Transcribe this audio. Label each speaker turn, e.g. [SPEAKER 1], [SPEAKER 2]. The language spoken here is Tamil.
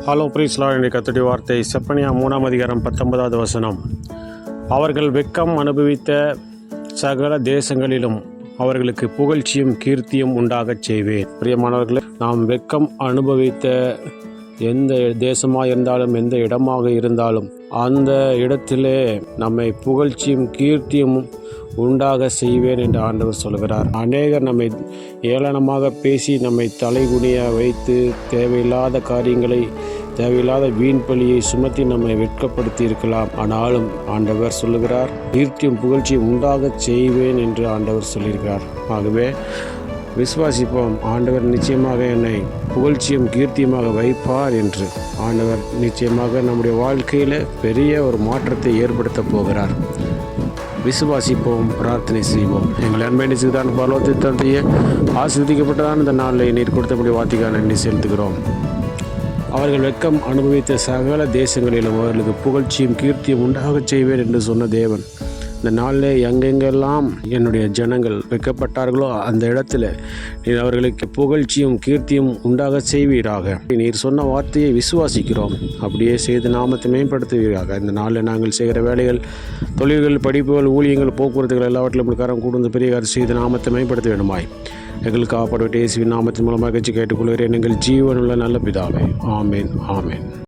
[SPEAKER 1] ஹலோ பிரைஸ்லார்ட். இன்றைய கர்த்தருடைய வார்த்தை செப்பனியா 3 அதிகாரம் 19வது வசனம். அவர்கள் வெட்கம் அனுபவித்த சகல தேசங்களிலும் அவர்களுக்கு புகழ்ச்சியும் கீர்த்தியும் உண்டாகச் செய்வேன். பிரியமானவர்களே, நாம் வெட்கம் அனுபவித்த எந்த தேசமாக இருந்தாலும் எந்த இடமாக இருந்தாலும் அந்த இடத்திலே நம்மை புகழ்ச்சியும் கீர்த்தியும் உண்டாக செய்வேன் என்று ஆண்டவர் சொல்கிறார். அநேகர் நம்மை ஏளனமாக பேசி நம்மை தலைகுனிய வைத்து தேவையில்லாத காரியங்களை, தேவையில்லாத வீண் பழியை சுமத்தி நம்மை வெட்கப்படுத்தி இருக்கலாம். ஆனாலும் ஆண்டவர் சொல்லுகிறார், கீர்த்தியும் புகழ்ச்சியும் உண்டாக செய்வேன் என்று ஆண்டவர் சொல்லியிருக்கிறார். ஆகவே விசுவாசிப்போம், ஆண்டவர் நிச்சயமாக என்னை புகழ்ச்சியும் கீர்த்தியுமாக வைப்பார் என்று. ஆண்டவர் நிச்சயமாக நம்முடைய வாழ்க்கையில் பெரிய ஒரு மாற்றத்தை ஏற்படுத்த போகிறார். விசுவாசிப்போம், பிரார்த்தனை செய்வோம். எங்கள் அன்பை நிச்சயத்தான் பரலோகத்தை தந்தையே, ஆசீர்வதிக்கப்பட்டதான் இந்த நாளில் நீர் கொடுத்தபடி வார்த்தைக்காக நன்றி செலுத்துகிறோம். அவர்கள் வெட்கம் அனுபவித்த சகல தேசங்களிலும் அவர்களுக்கு புகழ்ச்சியும் கீர்த்தியும் உண்டாகச் செய்வேன் என்று சொன்ன தேவன், இந்த நாளில் எங்கெங்கெல்லாம் என்னுடைய ஜனங்கள் வெட்கப்பட்டார்களோ அந்த இடத்துல நீர் அவர்களுக்கு புகழ்ச்சியும் கீர்த்தியும் உண்டாக செய்வீராக. நீர் சொன்ன வார்த்தையை விசுவாசிக்கிறோம், அப்படியே செய்து நாமத்தை மேம்படுத்துவீராக. இந்த நாளில் நாங்கள் செய்கிற வேலைகள், தொழில்கள், படிப்புகள், ஊழியங்கள், போக்குவரத்துகள் எல்லாவற்றிலும் காரம் கூடுந்த பெரிய காரியம் செய்து நாமத்தை மேம்படுத்த வேண்டுமாய் எங்களுக்கு காப்பாற்ற இயேசுவின் நாமத்தின் மூலமாக கேட்டுக்கொள்கிறேன். எங்கள் ஜீவனுள்ள நல்ல பிதாவே. ஆமேன், ஆமேன்.